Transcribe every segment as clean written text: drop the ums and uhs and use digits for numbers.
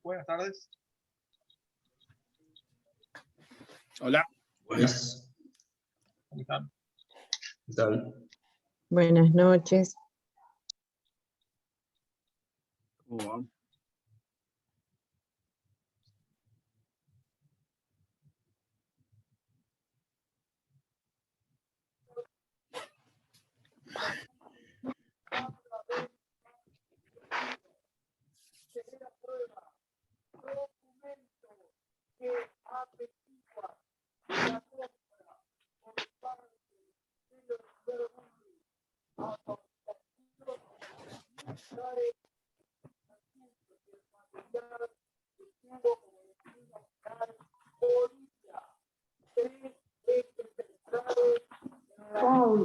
Buenas tardes. Hola. Buenas. ¿Cómo están? ¿Qué tal? Buenas noches. ¿Cómo va?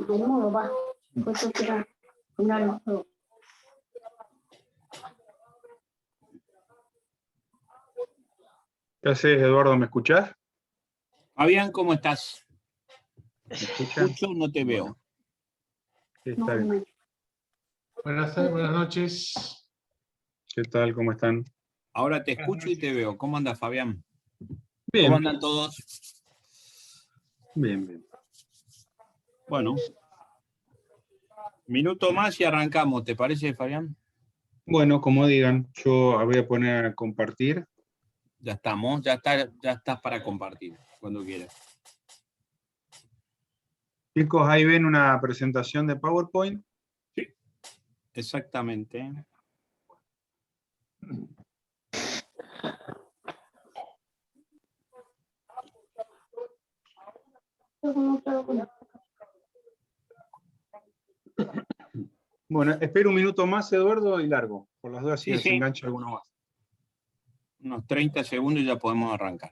Đúng rồi bạn. Có cho kia. Hôm nay ¿Qué haces, Eduardo? ¿Me escuchás? Fabián, ¿cómo estás? ¿Me escuchan? Escucho, no te veo. Bueno, sí, está bien. Buenas tardes, buenas noches. ¿Qué tal? ¿Cómo están? Ahora te escucho y te veo. ¿Cómo andas, Fabián? Bien, ¿Cómo andan todos? bien, bien. Bueno. Minuto más y arrancamos, ¿te parece, Fabián? Bueno, como digan, yo voy a poner a compartir. Ya estamos, ya estás para compartir, cuando quieras. Chicos, ahí ven una presentación de PowerPoint. Sí, exactamente. Bueno, espero un minuto más, Eduardo, y largo. Por las dudas, si Sí, se sí. engancha alguno más. Unos 30 segundos y ya podemos arrancar.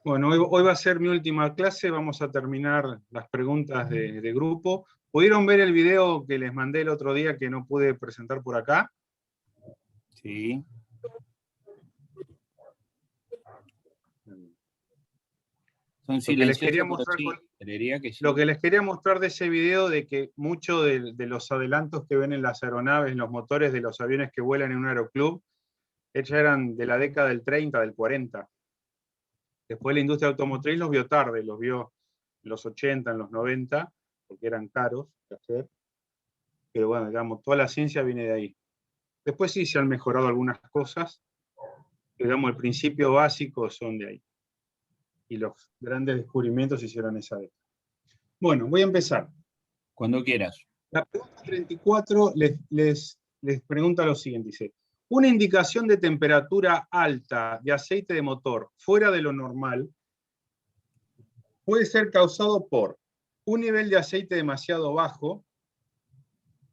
Bueno, hoy va a ser mi última clase. Vamos a terminar las preguntas de grupo. ¿Pudieron ver el video que les mandé el otro día que no pude presentar por acá? Sí. Son Lo que les quería silenciosos, pero mostrar sí, con- creería que sí. Lo que les quería mostrar de ese video, de que muchos de los adelantos que ven en las aeronaves, en los motores de los aviones que vuelan en un aeroclub, ya eran de la década del 30, del 40. Después la industria automotriz los vio tarde, los vio en los 80, en los 90, porque eran caros de hacer. Pero bueno, digamos, toda la ciencia viene de ahí. Después sí se han mejorado algunas cosas, pero digamos, el principio básico son de ahí. Y los grandes descubrimientos se hicieron en esa década. Bueno, voy a empezar. Cuando quieras. La pregunta 34 les pregunta lo siguiente, dice, una indicación de temperatura alta de aceite de motor fuera de lo normal puede ser causado por un nivel de aceite demasiado bajo,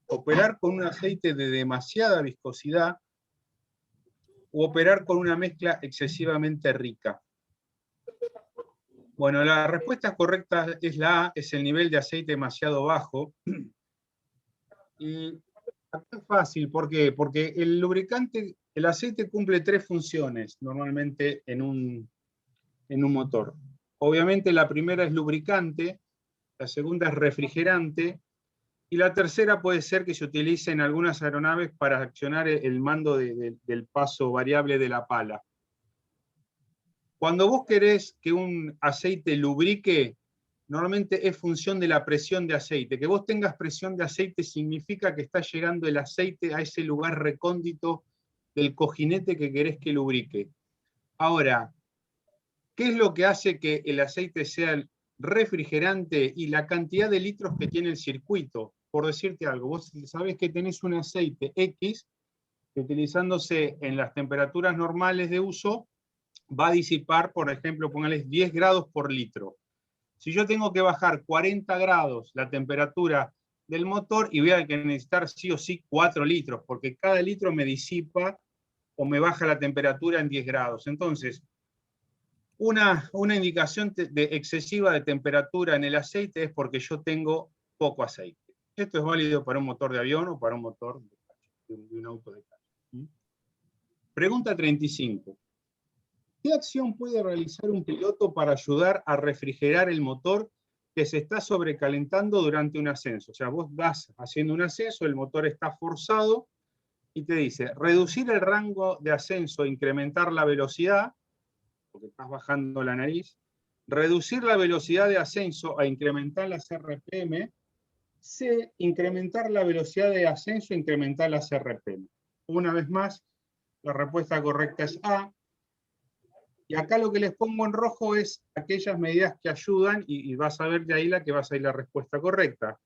operar con un aceite de demasiada viscosidad o operar con una mezcla excesivamente rica. Bueno, la respuesta correcta es la A, es el nivel de aceite demasiado bajo. Y acá es fácil, ¿por qué? Porque el lubricante, el aceite cumple 3 funciones normalmente en un motor. Obviamente la primera es lubricante, la segunda es refrigerante, y la tercera puede ser que se utilice en algunas aeronaves para accionar el mando del paso variable de la pala. Cuando vos querés que un aceite lubrique, normalmente es función de la presión de aceite. Que vos tengas presión de aceite significa que está llegando el aceite a ese lugar recóndito del cojinete que querés que lubrique. Ahora, ¿qué es lo que hace que el aceite sea refrigerante? Y la cantidad de litros que tiene el circuito. Por decirte algo, vos sabés que tenés un aceite X que utilizándose en las temperaturas normales de uso va a disipar, por ejemplo, póngales 10 grados por litro. Si yo tengo que bajar 40 grados la temperatura del motor y voy a necesitar sí o sí 4 litros, porque cada litro me disipa o me baja la temperatura en 10 grados. Entonces, una indicación excesiva de temperatura en el aceite es porque yo tengo poco aceite. Esto es válido para un motor de avión o para un motor de un auto de calle. Pregunta 35. ¿Qué acción puede realizar un piloto para ayudar a refrigerar el motor que se está sobrecalentando durante un ascenso. O sea, vos vas haciendo un ascenso, el motor está forzado, y te dice, reducir el rango de ascenso, incrementar la velocidad, porque estás bajando la nariz, reducir la velocidad de ascenso a incrementar las RPM, C, incrementar la velocidad de ascenso, incrementar las RPM. Una vez más, la respuesta correcta es A. Y acá lo que les pongo en rojo es aquellas medidas que ayudan, y vas a ver de ahí la que vas a ir la respuesta correcta.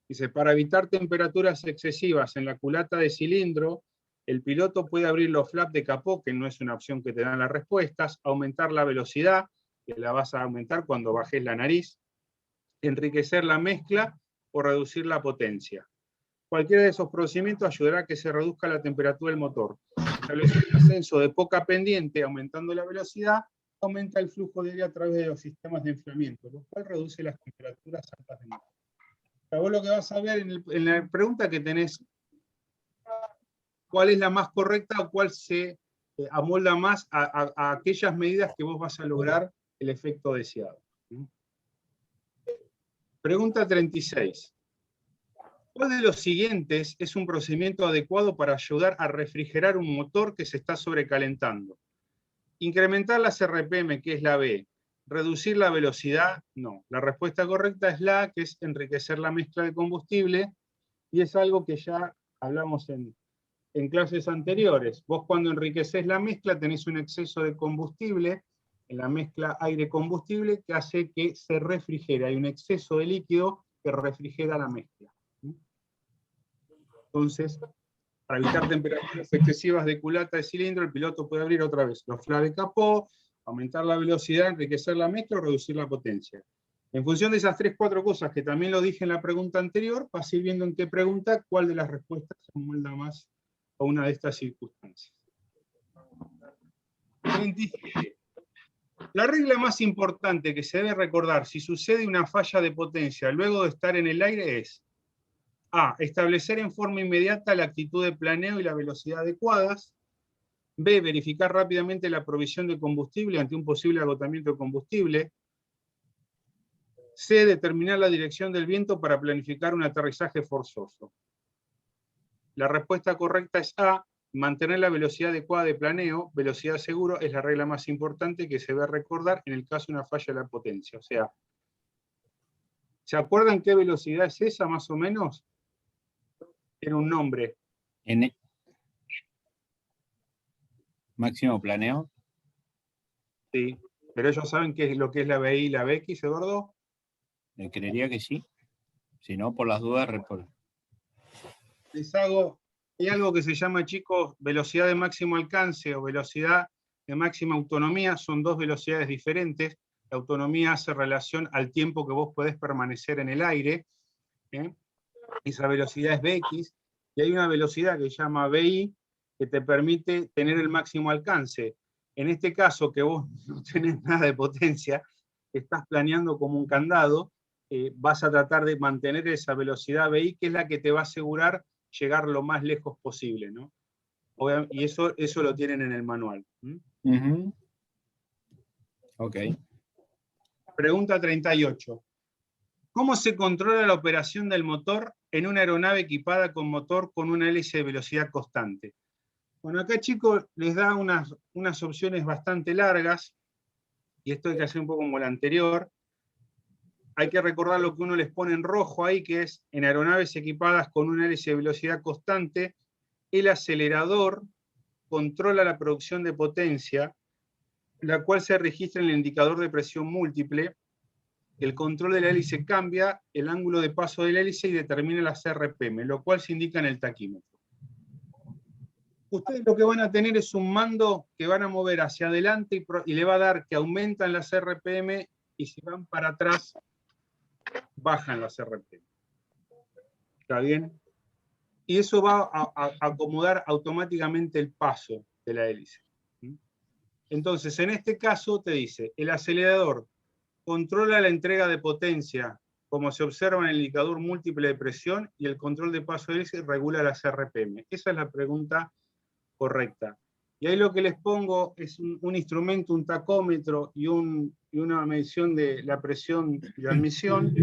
Dice, para evitar temperaturas excesivas en la culata de cilindro, el piloto puede abrir los flaps de capó, que no es una opción que te dan las respuestas, aumentar la velocidad, que la vas a aumentar cuando bajes la nariz, enriquecer la mezcla o reducir la potencia. Cualquiera de esos procedimientos ayudará a que se reduzca la temperatura del motor. Establecer un ascenso de poca pendiente, aumentando la velocidad, aumenta el flujo de aire a través de los sistemas de enfriamiento, lo cual reduce las temperaturas altas del motor. Vos lo que vas a ver en la pregunta que tenés, cuál es la más correcta o cuál se amolda más a aquellas medidas que vos vas a lograr el efecto deseado. Pregunta 36. ¿Cuál de los siguientes es un procedimiento adecuado para ayudar a refrigerar un motor que se está sobrecalentando? Incrementar las RPM, que es la B. ¿Reducir la velocidad? No. La respuesta correcta es la A, que es enriquecer la mezcla de combustible, y es algo que ya hablamos en clases anteriores. Vos cuando enriqueces la mezcla tenés un exceso de combustible en la mezcla aire-combustible que hace que se refrigere. Hay un exceso de líquido que refrigera la mezcla. Entonces, para evitar temperaturas excesivas de culata de cilindro, el piloto puede abrir otra vez los flaps de capó, aumentar la velocidad, enriquecer la mezcla o reducir la potencia. En función de esas 3-4 cosas que también lo dije en la pregunta anterior, vas a ir viendo en qué pregunta cuál de las respuestas se amolda más a una de estas circunstancias. 27. La regla más importante que se debe recordar si sucede una falla de potencia luego de estar en el aire es: A. Establecer en forma inmediata la actitud de planeo y la velocidad adecuadas. B. Verificar rápidamente la provisión de combustible ante un posible agotamiento de combustible. C. Determinar la dirección del viento para planificar un aterrizaje forzoso. La respuesta correcta es A. Mantener la velocidad adecuada de planeo, velocidad seguro, es la regla más importante que se debe recordar en el caso de una falla de la potencia. O sea, ¿se acuerdan qué velocidad es esa más o menos? Tiene un nombre. N. Máximo planeo. Sí, pero ellos saben qué es lo que es la BI y la BX, Eduardo. Creería que sí. Si no, por las dudas, Les hago, hay algo que se llama, chicos, velocidad de máximo alcance o velocidad de máxima autonomía. Son dos velocidades diferentes. La autonomía hace relación al tiempo que vos podés permanecer en el aire. Esa velocidad es BX. Y hay una velocidad que se llama BI, que te permite tener el máximo alcance. En este caso, que vos no tenés nada de potencia, estás planeando como un candado, vas a tratar de mantener esa velocidad BI, que es la que te va a asegurar llegar lo más lejos posible, ¿no? Y eso lo tienen en el manual. Ok. Pregunta 38. ¿Cómo se controla la operación del motor en una aeronave equipada con motor con una hélice de velocidad constante? Bueno, acá, chicos, les da unas opciones bastante largas, y esto hay que hacer un poco como la anterior. Hay que recordar lo que uno les pone en rojo ahí, que es en aeronaves equipadas con una hélice de velocidad constante, el acelerador controla la producción de potencia, la cual se registra en el indicador de presión múltiple. El control de la hélice cambia el ángulo de paso de la hélice y determina las RPM, lo cual se indica en el taquímetro. Ustedes lo que van a tener es un mando que van a mover hacia adelante y le va a dar que aumentan las RPM, y si van para atrás, bajan las RPM. ¿Está bien? Y eso va a acomodar automáticamente el paso de la hélice. Entonces, en este caso te dice, el acelerador controla la entrega de potencia, como se observa en el indicador múltiple de presión, y el control de paso de hélice regula las RPM. Esa es la pregunta correcta. Y ahí lo que les pongo es un instrumento, un tacómetro y un y una medición de la presión de admisión,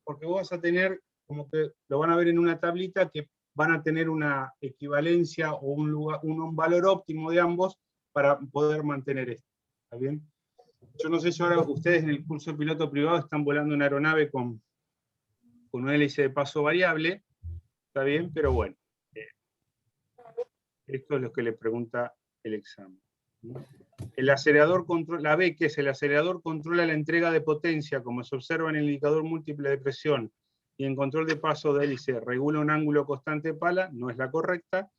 porque vos vas a tener, como que lo van a ver en una tablita, que van a tener una equivalencia o un valor óptimo de ambos para poder mantener esto. ¿Está bien? Yo no sé si ahora ustedes en el curso de piloto privado están volando una aeronave con una hélice de paso variable, está bien, pero bueno, esto es lo que le pregunta el examen. El acelerador la B, que es el acelerador, controla la entrega de potencia, como se observa en el indicador múltiple de presión, y en control de paso de hélice regula un ángulo constante de pala, no es la correcta,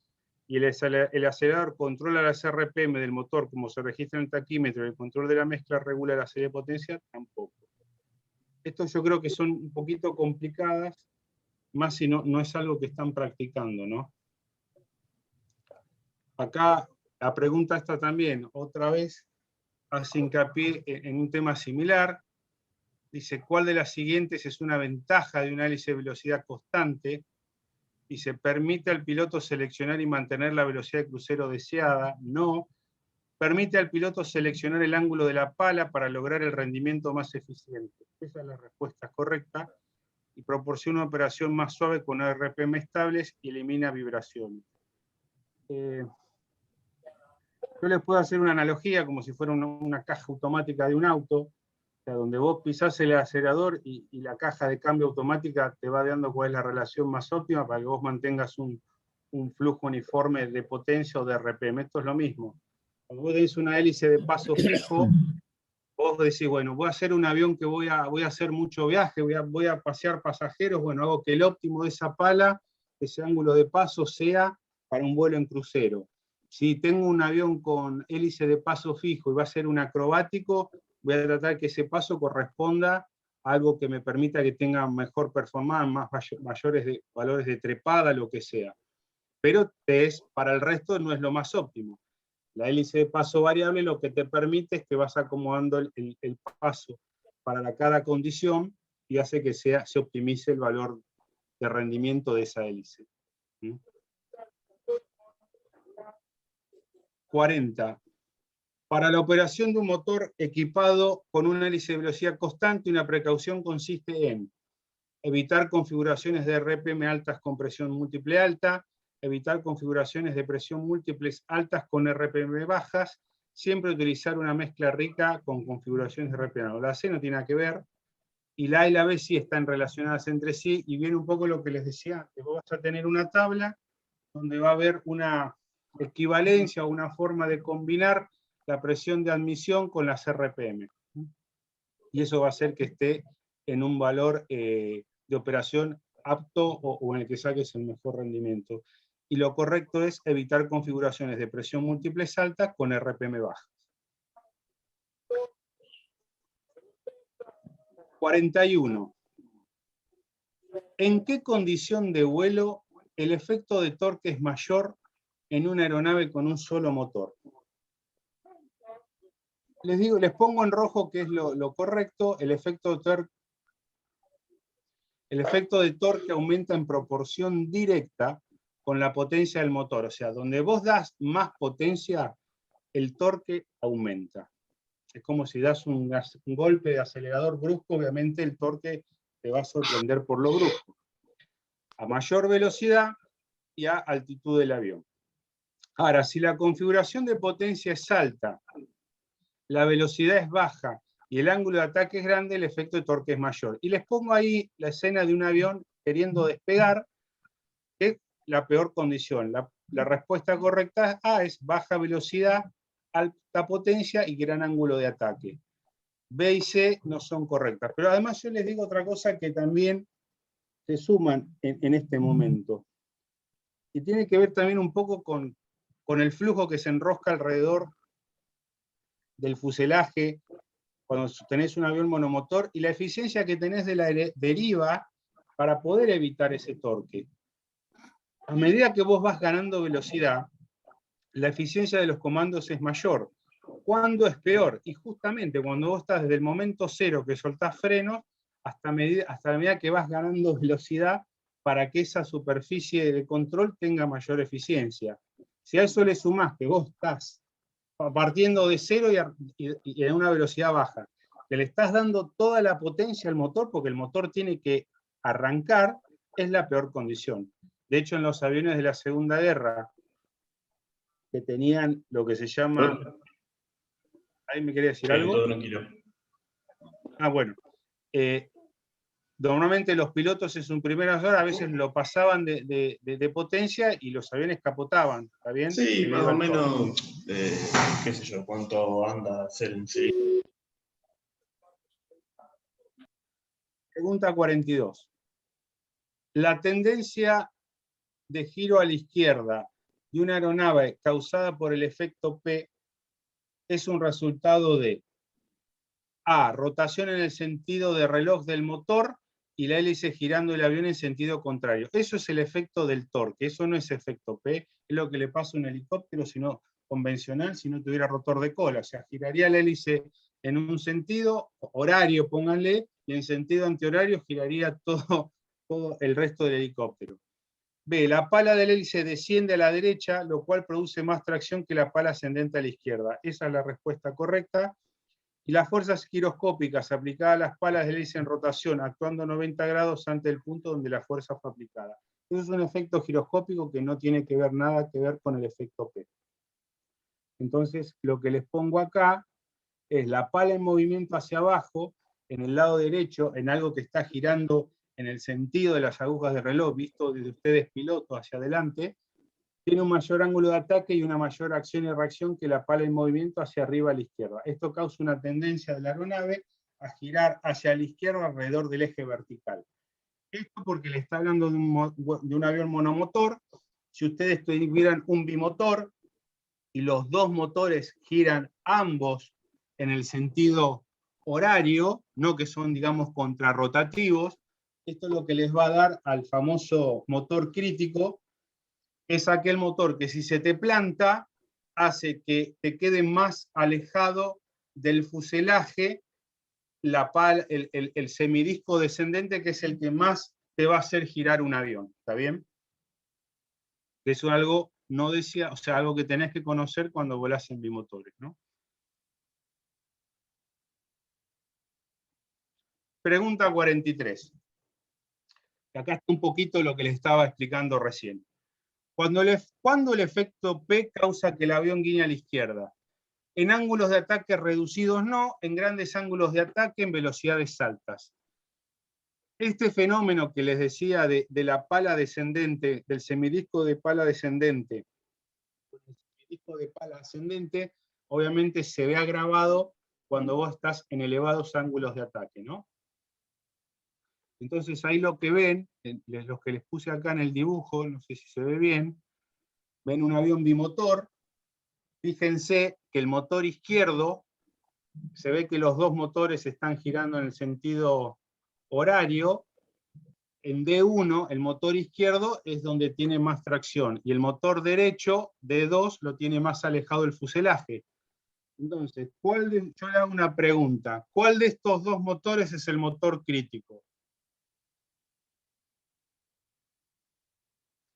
y el acelerador controla las RPM del motor, como se registra en el taquímetro, y el control de la mezcla regula la serie de potencia, tampoco. Estos yo creo que son un poquito complicadas, más si no es algo que están practicando, ¿no? Acá la pregunta está también, otra vez, hace hincapié en un tema similar. Dice, ¿cuál de las siguientes es una ventaja de una hélice de velocidad constante? Dice, ¿permite al piloto seleccionar y mantener la velocidad de crucero deseada? No. ¿Permite al piloto seleccionar el ángulo de la pala para lograr el rendimiento más eficiente? Esa es la respuesta correcta. Y proporciona una operación más suave con RPM estables y elimina vibraciones. Yo les puedo hacer una analogía como si fuera una caja automática de un auto, o sea, donde vos pisás el acelerador y la caja de cambio automática te va dando cuál es la relación más óptima para que vos mantengas un flujo uniforme de potencia o de RPM. Esto es lo mismo. Cuando vos tenés una hélice de paso fijo, vos decís, bueno, voy a hacer un avión que voy a hacer mucho viaje, voy a pasear pasajeros, bueno, hago que el óptimo de esa pala, ese ángulo de paso, sea para un vuelo en crucero. Si tengo un avión con hélice de paso fijo y va a ser un acrobático, voy a tratar que ese paso corresponda a algo que me permita que tenga mejor performance, mayores valores de trepada, lo que sea. Pero para el resto no es lo más óptimo. La hélice de paso variable lo que te permite es que vas acomodando el paso para cada condición y hace que se optimice el valor de rendimiento de esa hélice. 40. Para la operación de un motor equipado con una hélice de velocidad constante, una precaución consiste en evitar configuraciones de RPM altas con presión múltiple alta, evitar configuraciones de presión múltiples altas con RPM bajas, siempre utilizar una mezcla rica con configuraciones de RPM. La C no tiene nada que ver, y la A y la B sí están relacionadas entre sí, y viene un poco lo que les decía, que vos vas a tener una tabla donde va a haber una equivalencia o una forma de combinar la presión de admisión con las RPM. Y eso va a hacer que esté en un valor de operación apto o en el que saques el mejor rendimiento. Y lo correcto es evitar configuraciones de presión múltiples altas con RPM bajas. 41. ¿En qué condición de vuelo el efecto de torque es mayor en una aeronave con un solo motor? Les pongo en rojo qué es lo correcto. El efecto de torque aumenta en proporción directa con la potencia del motor. O sea, donde vos das más potencia, el torque aumenta. Es como si das un golpe de acelerador brusco, obviamente el torque te va a sorprender por lo brusco. A mayor velocidad y a altitud del avión. Ahora, si la configuración de potencia es alta, la velocidad es baja y el ángulo de ataque es grande, el efecto de torque es mayor. Y les pongo ahí la escena de un avión queriendo despegar, que es la peor condición. La respuesta correcta A es baja velocidad, alta potencia y gran ángulo de ataque. B y C no son correctas. Pero además yo les digo otra cosa que también se suman en este momento. Y tiene que ver también un poco con el flujo que se enrosca alrededor del fuselaje cuando tenés un avión monomotor y la eficiencia que tenés de la deriva para poder evitar ese torque. A medida que vos vas ganando velocidad, la eficiencia de los comandos es mayor. ¿Cuándo es peor? Y justamente cuando vos estás desde el momento cero que soltás frenos hasta la medida que vas ganando velocidad para que esa superficie de control tenga mayor eficiencia. Si a eso le sumás que vos estás partiendo de cero y a una velocidad baja, que le estás dando toda la potencia al motor, porque el motor tiene que arrancar, es la peor condición. De hecho, en los aviones de la Segunda Guerra, que tenían lo que se llama... ¿Ahí me quería decir Sí, algo? todo tranquilo. Ah, bueno. Normalmente los pilotos en sus primeras horas a veces lo pasaban de potencia y los aviones capotaban, ¿está bien? Sí, Debido más o al menos, qué sé yo, cuánto anda a hacer en sí. Pregunta 42. La tendencia de giro a la izquierda de una aeronave causada por el efecto P es un resultado de A. Rotación en el sentido de reloj del motor y la hélice girando el avión en sentido contrario. Eso es el efecto del torque, eso no es efecto P, es lo que le pasa a un helicóptero convencional si no tuviera rotor de cola. O sea, giraría la hélice en un sentido horario, pónganle, y en sentido antihorario giraría todo el resto del helicóptero. B. La pala del hélice desciende a la derecha, lo cual produce más tracción que la pala ascendente a la izquierda. Esa es la respuesta correcta. Y las fuerzas giroscópicas aplicadas a las palas del hélice en rotación, actuando 90 grados ante el punto donde la fuerza fue aplicada. Eso es un efecto giroscópico que no tiene nada que ver con el efecto P. Entonces, lo que les pongo acá es la pala en movimiento hacia abajo, en el lado derecho, en algo que está girando en el sentido de las agujas de reloj, visto desde ustedes pilotos hacia adelante, tiene un mayor ángulo de ataque y una mayor acción y reacción que la pala en movimiento hacia arriba a la izquierda. Esto causa una tendencia de la aeronave a girar hacia la izquierda alrededor del eje vertical. Esto porque le está hablando de un avión monomotor. Si ustedes tuvieran un bimotor y los dos motores giran ambos en el sentido horario, no que son, digamos, contrarrotativos, esto es lo que les va a dar al famoso motor crítico, es aquel motor que si se te planta, hace que te quede más alejado del fuselaje el semidisco descendente, que es el que más te va a hacer girar un avión, ¿está bien? Eso es algo, no decía, o sea, algo que tenés que conocer cuando volás en bimotores, ¿no? Pregunta 43. Acá está un poquito lo que les estaba explicando recién. ¿Cuándo el efecto P causa que el avión guiñe a la izquierda? En ángulos de ataque reducidos no, en grandes ángulos de ataque en velocidades altas. Este fenómeno que les decía de la pala descendente, del semidisco de pala descendente, el semidisco de pala ascendente, obviamente se ve agravado cuando vos estás en elevados ángulos de ataque, ¿no? Entonces ahí lo que ven, los que les puse acá en el dibujo, no sé si se ve bien, ven un avión bimotor. Fíjense que el motor izquierdo, se ve que los dos motores están girando en el sentido horario. En D1, el motor izquierdo es donde tiene más tracción, y el motor derecho, D2, lo tiene más alejado del fuselaje. Entonces, yo le hago una pregunta. ¿Cuál de estos dos motores es el motor crítico?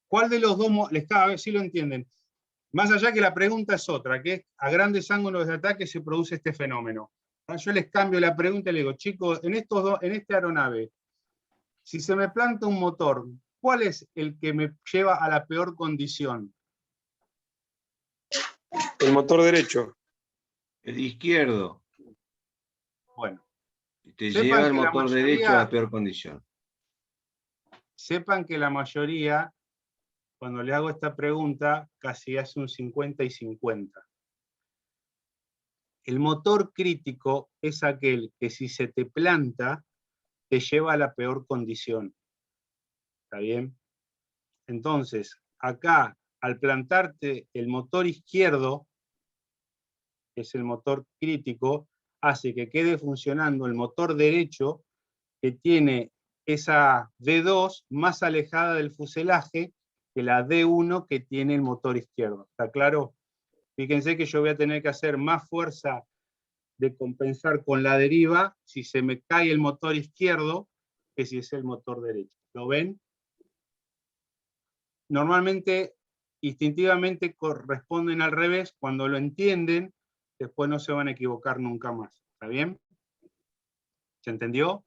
¿Cuál de los dos, a ver si lo entienden? Más allá que la pregunta es otra, que a grandes ángulos de ataque se produce este fenómeno. Yo les cambio la pregunta y les digo, chicos, en esta aeronave, si se me planta un motor, ¿cuál es el que me lleva a la peor condición? El motor derecho. El izquierdo. Bueno. Te Sepan lleva el que la motor mayoría- derecho a la peor condición. Sepan que la mayoría, cuando le hago esta pregunta, casi hace un 50 y 50. El motor crítico es aquel que si se te planta, te lleva a la peor condición. ¿Está bien? Entonces, acá, al plantarte el motor izquierdo, que es el motor crítico, hace que quede funcionando el motor derecho, que tiene esa D2 más alejada del fuselaje que la D1 que tiene el motor izquierdo. ¿Está claro? Fíjense que yo voy a tener que hacer más fuerza de compensar con la deriva si se me cae el motor izquierdo que si es el motor derecho. ¿Lo ven? Normalmente, instintivamente corresponden al revés. Cuando lo entienden, después no se van a equivocar nunca más. ¿Está bien? ¿Se entendió?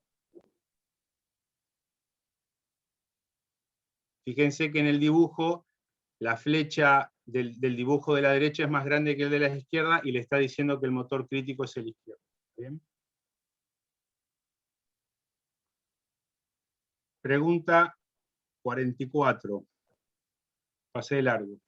Fíjense que en el dibujo, la flecha del dibujo de la derecha es más grande que el de la izquierda y le está diciendo que el motor crítico es el izquierdo. ¿Bien? Pregunta 44. Pasé de largo.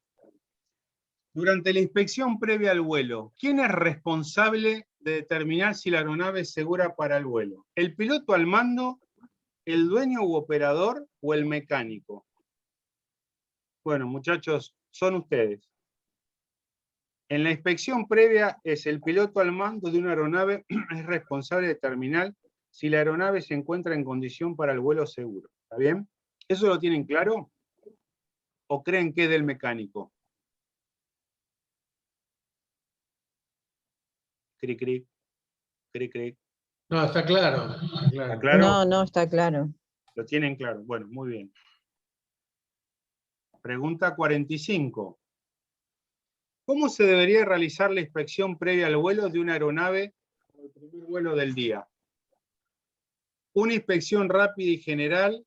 Durante la inspección previa al vuelo, ¿quién es responsable de determinar si la aeronave es segura para el vuelo? ¿El piloto al mando, el dueño u operador o el mecánico? Bueno, muchachos, son ustedes. En la inspección previa es el piloto al mando de una aeronave es responsable de determinar si la aeronave se encuentra en condición para el vuelo seguro. ¿Está bien? ¿Eso lo tienen claro? ¿O creen que es del mecánico? Cric, cric, cric, cric. No, está claro. Está claro. ¿Está claro? No, no está claro. Lo tienen claro. Bueno, muy bien. Pregunta 45. ¿Cómo se debería realizar la inspección previa al vuelo de una aeronave en el primer vuelo del día? Una inspección rápida y general.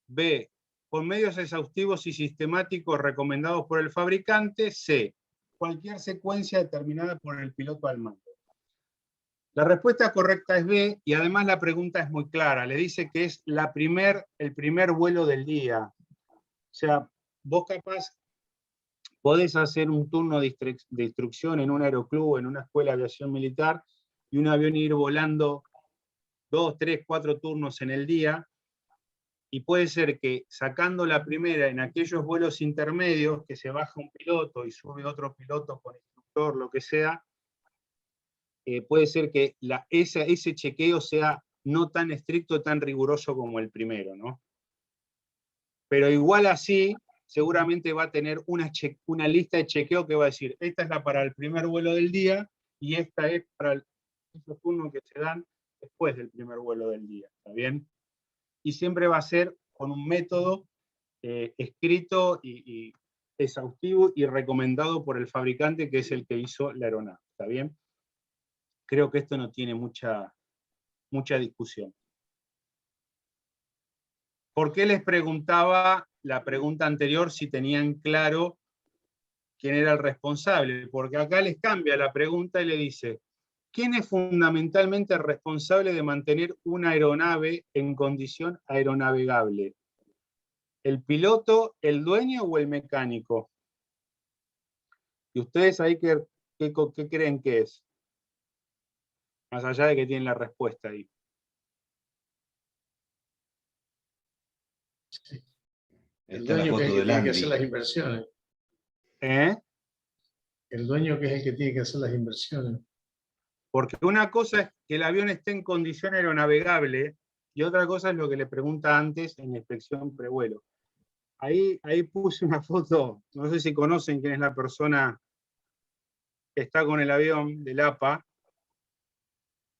B. Con medios exhaustivos y sistemáticos recomendados por el fabricante. C. Cualquier secuencia determinada por el piloto al mando. La respuesta correcta es B, y además la pregunta es muy clara. Le dice que es el primer vuelo del día. O sea, vos capaz podés hacer un turno de instrucción en un aeroclub, en una escuela de aviación militar, y un avión ir volando 2, 3, 4 turnos en el día, y puede ser que sacando la primera en aquellos vuelos intermedios, que se baja un piloto y sube otro piloto con instructor, lo que sea, puede ser que ese chequeo sea no tan estricto, tan riguroso como el primero, ¿no? Pero igual así, seguramente va a tener una lista de chequeo que va a decir, esta es la para el primer vuelo del día, y esta es para esos turnos que se dan después del primer vuelo del día, ¿está bien? Y siempre va a ser con un método escrito y exhaustivo y recomendado por el fabricante, que es el que hizo la aeronave, ¿está bien? Creo que esto no tiene mucha discusión. ¿Por qué les preguntaba la pregunta anterior si tenían claro quién era el responsable? Porque acá les cambia la pregunta y le dice, ¿quién es fundamentalmente responsable de mantener una aeronave en condición aeronavegable? ¿El piloto, el dueño o el mecánico? ¿Y ustedes ahí qué creen que es? Más allá de que tienen la respuesta ahí. El dueño que es el que tiene que hacer las inversiones. ¿Eh? El dueño que es el que tiene que hacer las inversiones. Porque una cosa es que el avión esté en condición aeronavegable y otra cosa es lo que le pregunta antes en la inspección prevuelo. Ahí puse una foto, no sé si conocen quién es la persona que está con el avión del APA,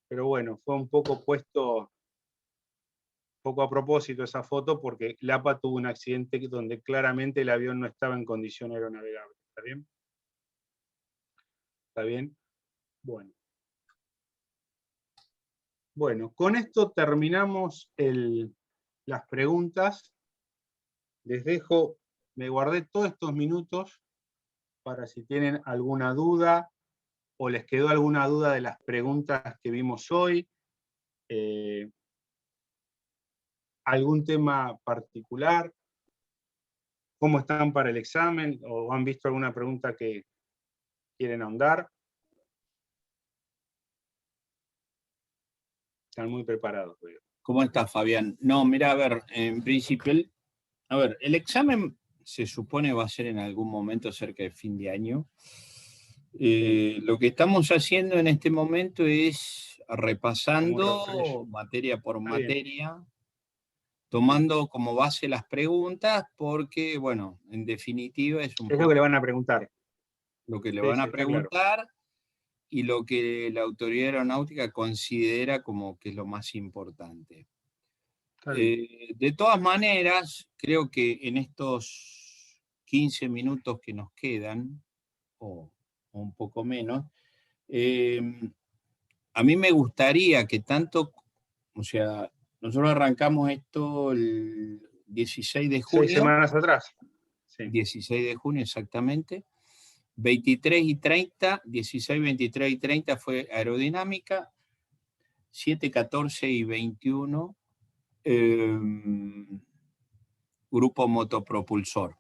pero bueno, fue un poco puesto, poco a propósito esa foto, porque el APA tuvo un accidente donde claramente el avión no estaba en condición aeronavegable. ¿Está bien? ¿Está bien? Bueno. Bueno, con esto terminamos las preguntas. Les dejo, me guardé todos estos minutos para si tienen alguna duda o les quedó alguna duda de las preguntas que vimos hoy. ¿Algún tema particular? ¿Cómo están para el examen? ¿O han visto alguna pregunta que quieren ahondar? Están muy preparados, creo. ¿Cómo estás, Fabián? No, mira, a ver, en principio, el examen se supone va a ser en algún momento cerca de fin de año. Lo que estamos haciendo en este momento es repasando materia por materia, tomando como base las preguntas, porque, bueno, en definitiva es un poco lo que le van a preguntar. Lo que le van a preguntar, claro. Y lo que la autoridad aeronáutica considera como que es lo más importante. De todas maneras, creo que en estos 15 minutos que nos quedan, o un poco menos, a mí me gustaría que tanto O sea, nosotros arrancamos esto el 16 de 6 junio. semanas atrás. Sí. 16 de junio exactamente. 23 y 30, 16, 23 y 30 fue aerodinámica. 7, 14 y 21, grupo motopropulsor.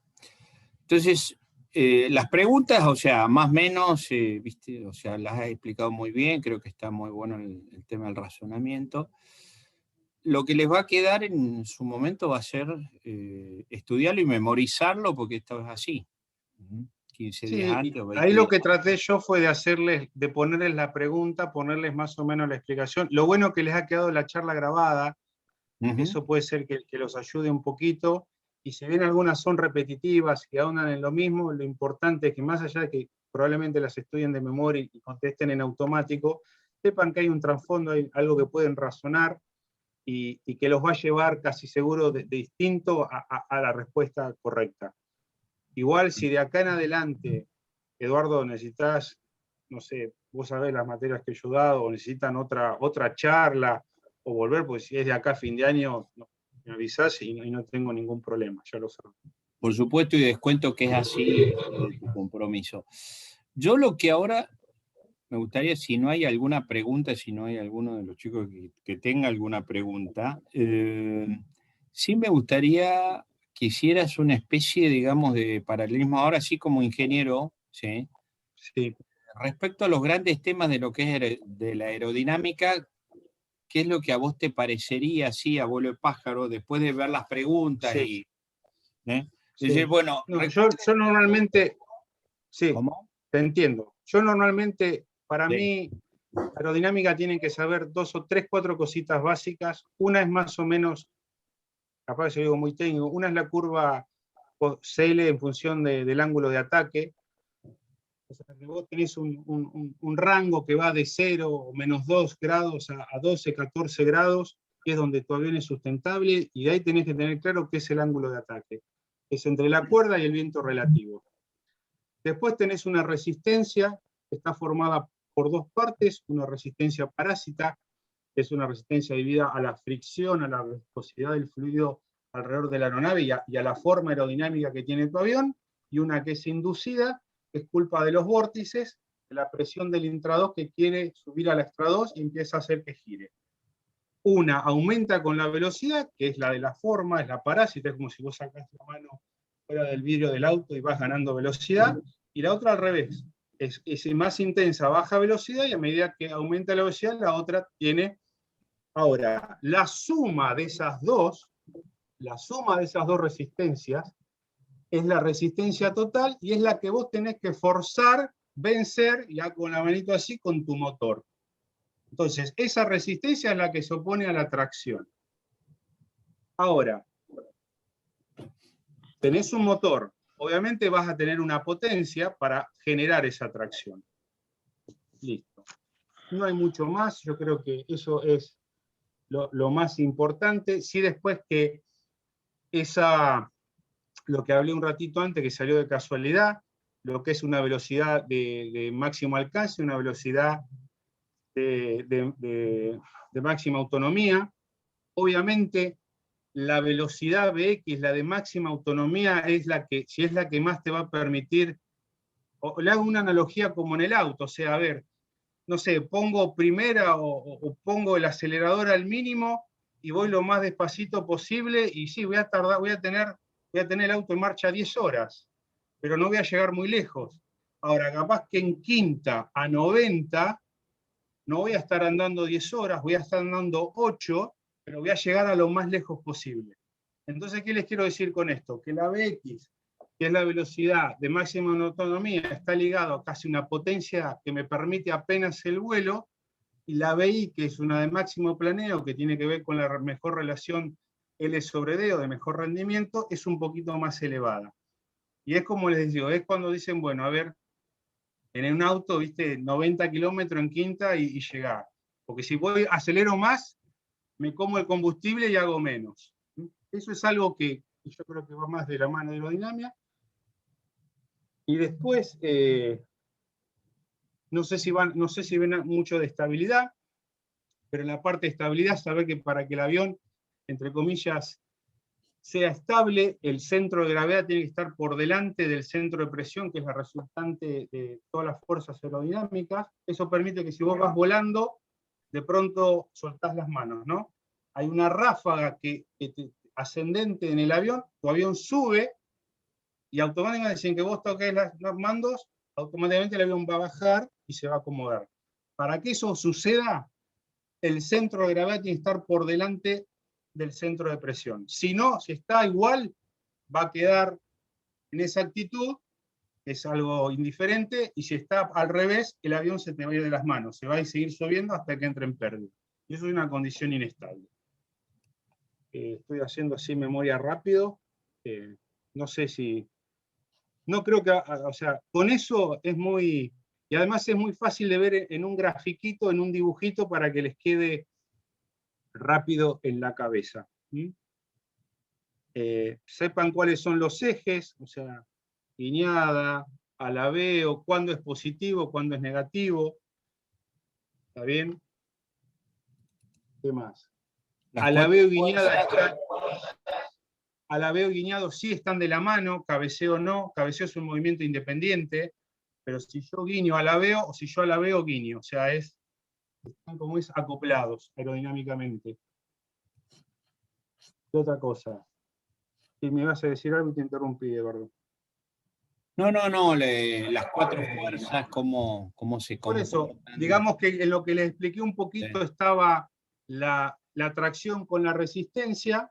Entonces, las preguntas, o sea, más o menos, ¿viste? O sea, las he explicado muy bien, creo que está muy bueno el tema del razonamiento. Lo que les va a quedar en su momento va a ser estudiarlo y memorizarlo, porque esto es así. 15 días Sí, antes o 20 ahí lo días que antes. traté yo fue de ponerles la pregunta, ponerles más o menos la explicación. Lo bueno que les ha quedado la charla grabada, Ujú. eso puede ser que los ayude un poquito. Y si bien algunas son repetitivas y ahondan en lo mismo, lo importante es que más allá de que probablemente las estudien de memoria y contesten en automático, sepan que hay un trasfondo, hay algo que pueden razonar y que los va a llevar casi seguro de distinto a la respuesta correcta. Igual si de acá en adelante, Eduardo, necesitas, no sé, vos sabés las materias que yo he dado, o necesitan otra charla, o volver, pues si es de acá a fin de año, me avisás y no tengo ningún problema, ya lo sabes. Por supuesto, y descuento que es así tu compromiso. Yo lo que ahora me gustaría, si no hay alguna pregunta, si no hay alguno de los chicos que tenga alguna pregunta, sí me gustaría que hicieras una especie, digamos, de paralelismo, ahora sí como ingeniero, ¿sí? Sí. Respecto a los grandes temas de lo que es de la aerodinámica, ¿qué es lo que a vos te parecería así, a vuelo de pájaro, después de ver las preguntas Sí, ¿eh? sí. Decir, bueno, No, yo normalmente, sí, ¿cómo? te entiendo. Yo normalmente, para Sí. mí, aerodinámica tienen que saber 2 o 3, 4 cositas básicas. Una es más o menos, capaz yo digo muy técnico, una es la curva CL en función del ángulo de ataque. O sea, que vos tenés un rango que va de 0 o menos 2 grados a 12, 14 grados, que es donde tu avión es sustentable, y de ahí tenés que tener claro qué es el ángulo de ataque. Es entre la cuerda y el viento relativo. Después tenés una resistencia que está formada por dos partes, una resistencia parásita, que es una resistencia debida a la fricción, a la viscosidad del fluido alrededor de la aeronave y a la forma aerodinámica que tiene tu avión, y una que es inducida, que es culpa de los vórtices, de la presión del intra 2 que quiere subir a la extra 2 y empieza a hacer que gire. Una aumenta con la velocidad, que es la de la forma, es la parásita, es como si vos sacás la mano fuera del vidrio del auto y vas ganando velocidad, y la otra al revés, es más intensa, baja velocidad, y a medida que aumenta la velocidad, la otra tiene. Ahora, la suma de esas dos resistencias es la resistencia total y es la que vos tenés que forzar, vencer, ya con la manito así, con tu motor. Entonces, esa resistencia es la que se opone a la tracción. Ahora, tenés un motor, obviamente vas a tener una potencia para generar esa tracción. Listo. No hay mucho más, yo creo que eso es lo más importante. Sí, después que lo que hablé un ratito antes, que salió de casualidad, lo que es una velocidad de máximo alcance, una velocidad de máxima autonomía. Obviamente, la velocidad Vx, la de máxima autonomía, es la que, si es la que más te va a permitir, o le hago una analogía como en el auto, o sea, a ver, no sé, pongo primera o pongo el acelerador al mínimo y voy lo más despacito posible, y sí, voy a tener el auto en marcha 10 horas, pero no voy a llegar muy lejos. Ahora, capaz que en quinta a 90 no voy a estar andando 10 horas, voy a estar andando 8, pero voy a llegar a lo más lejos posible. Entonces, ¿qué les quiero decir con esto? Que la Vx, que es la velocidad de máxima autonomía, está ligada a casi una potencia que me permite apenas el vuelo, y la BI, que es una de máximo planeo, que tiene que ver con la mejor relación L sobre D o de mejor rendimiento, es un poquito más elevada. Y es como les digo, es cuando dicen, bueno, a ver, en un auto, viste, 90 kilómetros en quinta y llegar. Porque si acelero más, me como el combustible y hago menos. Eso es algo que yo creo que va más de la mano de aerodinámica. Y después, no sé si ven mucho de estabilidad, pero en la parte de estabilidad, saber que para que el avión, entre comillas, sea estable, el centro de gravedad tiene que estar por delante del centro de presión, que es la resultante de todas las fuerzas aerodinámicas. Eso permite que si vos vas volando, de pronto soltás las manos, ¿no? Hay una ráfaga ascendente en el avión, tu avión sube, y automáticamente, sin que vos toques los mandos, automáticamente el avión va a bajar y se va a acomodar. Para que eso suceda, el centro de gravedad tiene que estar por delante del centro de presión. Si no, si está igual, va a quedar en esa actitud, es algo indiferente, y si está al revés, el avión se te va a ir de las manos, se va a seguir subiendo hasta que entre en pérdida. Y eso es una condición inestable. Estoy haciendo así memoria rápido, no sé si... No creo que, o sea, con eso es muy... Y además es muy fácil de ver en un grafiquito, en un dibujito, para que les quede rápido en la cabeza. Sepan cuáles son los ejes, o sea, guiñada, alabeo, cuándo es positivo, cuándo es negativo. ¿Está bien? ¿Qué más? Alabeo y guiñada. Alabeo y guiñado sí están de la mano, cabeceo no. Cabeceo es un movimiento independiente, pero si yo guiño alabeo, o si yo alabeo guiño, o sea, están como acoplados aerodinámicamente. ¿Qué otra cosa? Si me vas a decir algo y te interrumpí, Eduardo. No, las cuatro fuerzas, cómo se Por eso, comportan. digamos que en lo que les expliqué un poquito Sí. estaba la tracción con la resistencia,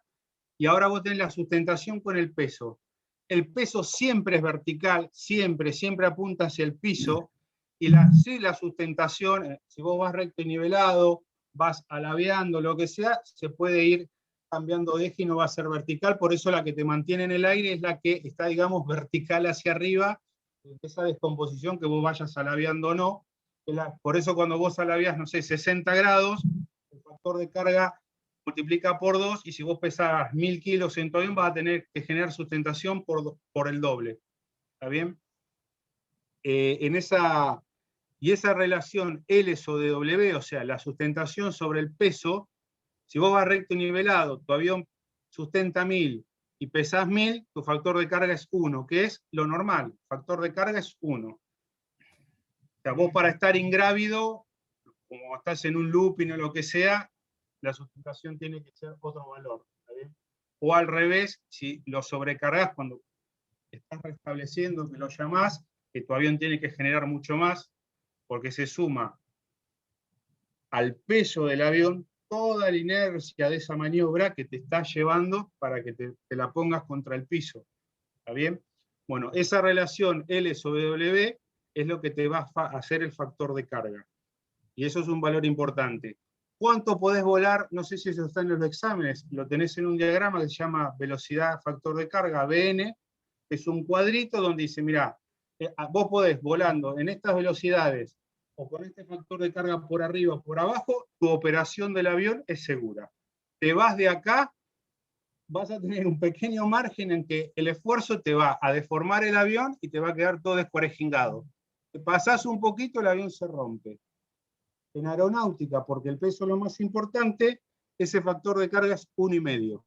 y ahora vos tenés la sustentación con el peso. El peso siempre es vertical, siempre apunta hacia el piso, y la sustentación, si vos vas recto y nivelado, vas alabeando, lo que sea, se puede ir cambiando de eje y no va a ser vertical, por eso la que te mantiene en el aire es la que está, digamos, vertical hacia arriba, esa descomposición que vos vayas alabeando o no. Por eso cuando vos alabeás, no sé, 60 grados, el factor de carga multiplica por 2, y si vos pesás 1000 kilos en tu avión, vas a tener que generar sustentación por el doble. ¿Está bien? Y esa relación L sobre W, o sea, la sustentación sobre el peso, si vos vas recto y nivelado, tu avión sustenta 1000 y pesás 1000, tu factor de carga es 1, que es lo normal. Factor de carga es 1. O sea, vos para estar ingrávido, como estás en un looping o lo que sea, la sustentación tiene que ser otro valor. ¿Está bien? O al revés, si lo sobrecargas cuando estás restableciendo, que lo llamás, que tu avión tiene que generar mucho más, porque se suma al peso del avión toda la inercia de esa maniobra que te está llevando para que te la pongas contra el piso. ¿Está bien? Bueno, esa relación L sobre W es lo que te va a hacer el factor de carga. Y eso es un valor importante. ¿Cuánto podés volar? No sé si eso está en los exámenes, lo tenés en un diagrama que se llama velocidad factor de carga, VN, que es un cuadrito donde dice, mirá, vos podés volando en estas velocidades o con este factor de carga por arriba o por abajo, tu operación del avión es segura. Te vas de acá, vas a tener un pequeño margen en que el esfuerzo te va a deformar el avión y te va a quedar todo descuarejingado. Te pasás un poquito, el avión se rompe. En aeronáutica, porque el peso es lo más importante, ese factor de carga es 1,5. O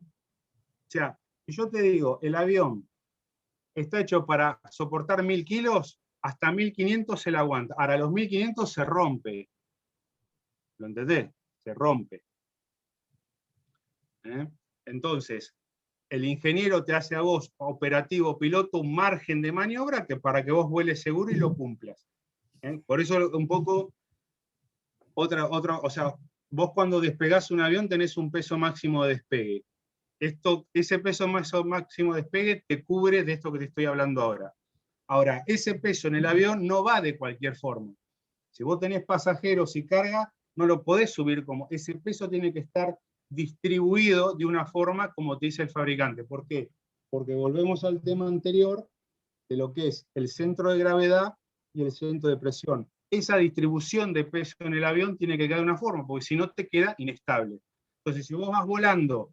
sea, si yo te digo, el avión está hecho para soportar 1000 kilos, hasta 1500 se la aguanta. Ahora, los 1500 se rompe. ¿Lo entendés? Se rompe. Entonces, el ingeniero te hace a vos, operativo piloto, un margen de maniobra que para que vos vueles seguro y lo cumplas. Por eso un poco, o sea, vos cuando despegás un avión tenés un peso máximo de despegue. Ese peso máximo de despegue te cubre de esto que te estoy hablando ahora. Ahora, ese peso en el avión no va de cualquier forma. Si vos tenés pasajeros y carga, no lo podés subir como... Ese peso tiene que estar distribuido de una forma como te dice el fabricante. ¿Por qué? Porque volvemos al tema anterior de lo que es el centro de gravedad y el centro de presión. Esa distribución de peso en el avión tiene que quedar de una forma, porque si no te queda inestable. Entonces, si vos vas volando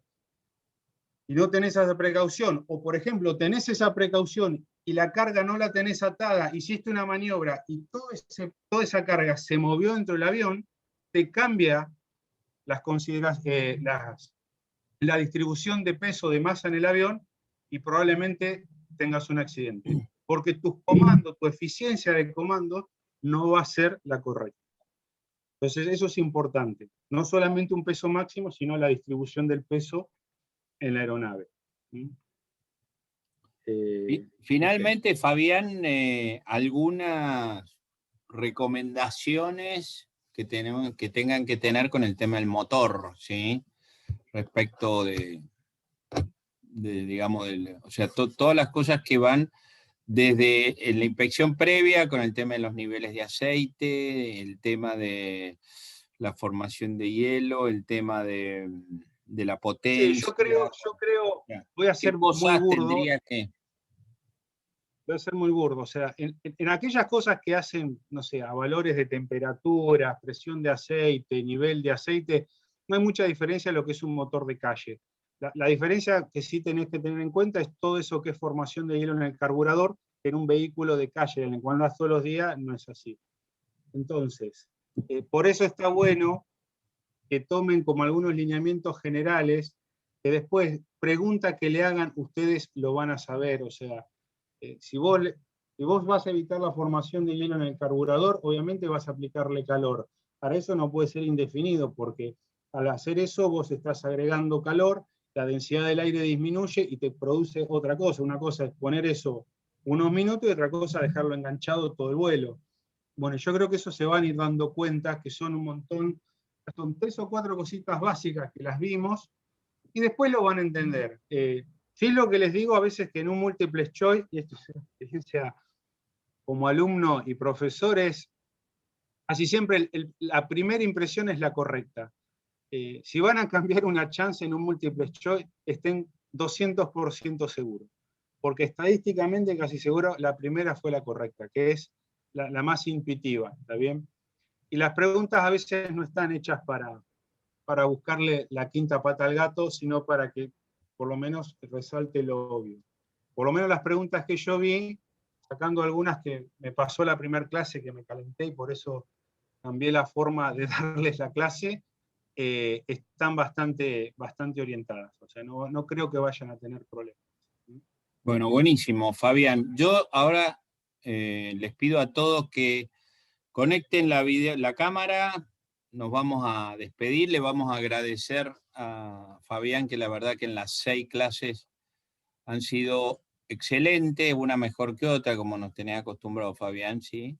y no tenés esa precaución, o por ejemplo tenés esa precaución y la carga no la tenés atada, hiciste una maniobra y toda esa carga se movió dentro del avión, te cambia la distribución de peso de masa en el avión y probablemente tengas un accidente. Porque tus comandos, tu eficiencia de comando no va a ser la correcta. Entonces eso es importante. No solamente un peso máximo, sino la distribución del peso en la aeronave. Finalmente, Fabián, algunas recomendaciones que tengan que tener con el tema del motor, ¿sí? Respecto digamos, o sea, todas las cosas que van desde la inspección previa con el tema de los niveles de aceite, el tema de la formación de hielo, el tema de la potencia. Sí, yo creo, voy a ser muy burdo. Voy a ser muy burdo, o sea, en aquellas cosas que hacen, no sé, a valores de temperatura, presión de aceite, nivel de aceite, no hay mucha diferencia en lo que es un motor de calle. La diferencia que sí tenés que tener en cuenta es todo eso que es formación de hielo en el carburador, que en un vehículo de calle, en el cual andas todos los días, no es así. Entonces, por eso está bueno que tomen como algunos lineamientos generales, que después, pregunta que le hagan, ustedes lo van a saber, o sea, si vos vas a evitar la formación de hielo en el carburador, obviamente vas a aplicarle calor. Para eso no puede ser indefinido, porque al hacer eso vos estás agregando calor, la densidad del aire disminuye y te produce otra cosa. Una cosa es poner eso unos minutos y otra cosa dejarlo enganchado todo el vuelo. Bueno, yo creo que eso se van a ir dando cuenta, que son un montón, son 3 o 4 cositas básicas que las vimos, y después lo van a entender. Sí, lo que les digo a veces que en un multiple choice, y esto es una experiencia como alumno y profesor, es casi siempre la primera impresión es la correcta. Si van a cambiar una chance en un multiple choice, estén 200% seguros. Porque estadísticamente casi seguro la primera fue la correcta, que es la más intuitiva, ¿está bien? Y las preguntas a veces no están hechas para buscarle la quinta pata al gato, sino para que por lo menos resalte lo obvio. Por lo menos las preguntas que yo vi, sacando algunas que me pasó la primera clase, que me calenté y por eso cambié la forma de darles la clase, están bastante orientadas. O sea, no creo que vayan a tener problemas. Bueno, buenísimo, Fabián. Yo ahora les pido a todos que conecten la cámara, nos vamos a despedir, le vamos a agradecer a Fabián, que la verdad que en las 6 clases han sido excelentes, una mejor que otra, como nos tenía acostumbrado Fabián, ¿sí?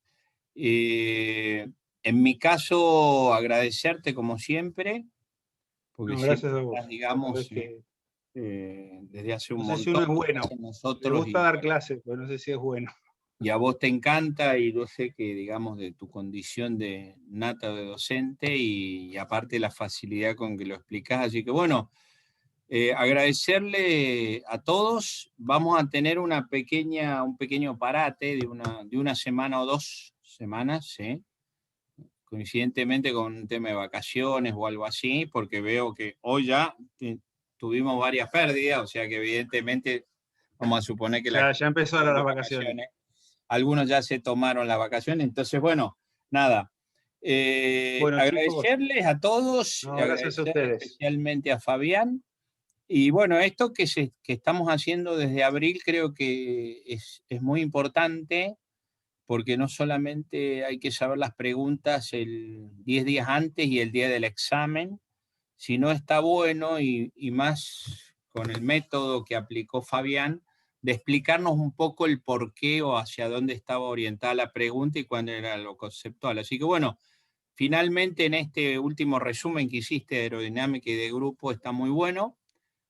En mi caso, agradecerte como siempre, porque gracias a vos. digamos, desde hace un no sé montón. Si uno es bueno, nosotros me gusta dar clases, pero no sé si es bueno. Y a vos te encanta, y yo sé que, digamos, de tu condición de nata de docente, y aparte la facilidad con que lo explicás. Así que bueno, agradecerle a todos. Vamos a tener un pequeño parate de una semana o 2 semanas, ¿sí? Coincidentemente con un tema de vacaciones o algo así, porque veo que hoy ya tuvimos varias pérdidas, o sea que evidentemente vamos a suponer que ya empezaron las vacaciones. Algunos ya se tomaron las vacaciones, entonces bueno, nada. Agradecerles, chicos, a todos, gracias a ustedes. especialmente a Fabián. Y bueno, esto que estamos haciendo desde abril creo que es muy importante, porque no solamente hay que saber las preguntas el 10 días antes y el día del examen, sino está bueno, y más con el método que aplicó Fabián, de explicarnos un poco el por qué o hacia dónde estaba orientada la pregunta y cuándo era lo conceptual. Así que bueno, finalmente en este último resumen que hiciste de aerodinámica y de grupo está muy bueno.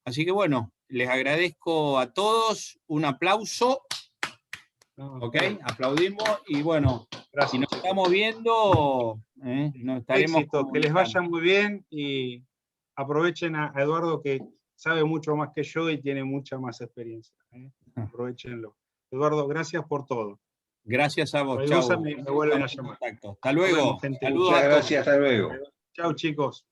Así que bueno, les agradezco a todos, un aplauso. Ok, aplaudimos y bueno, gracias, si nos estamos viendo, nos estaremos éxito, que les vaya muy bien y aprovechen a Eduardo, que sabe mucho más que yo y tiene mucha más experiencia. Aprovechenlo. Eduardo, gracias por todo. Gracias a vos. Chau. Me vuelven a llamar. Hasta luego. Vemos, Saludos. Muchas gracias, hasta luego. Chau, chicos.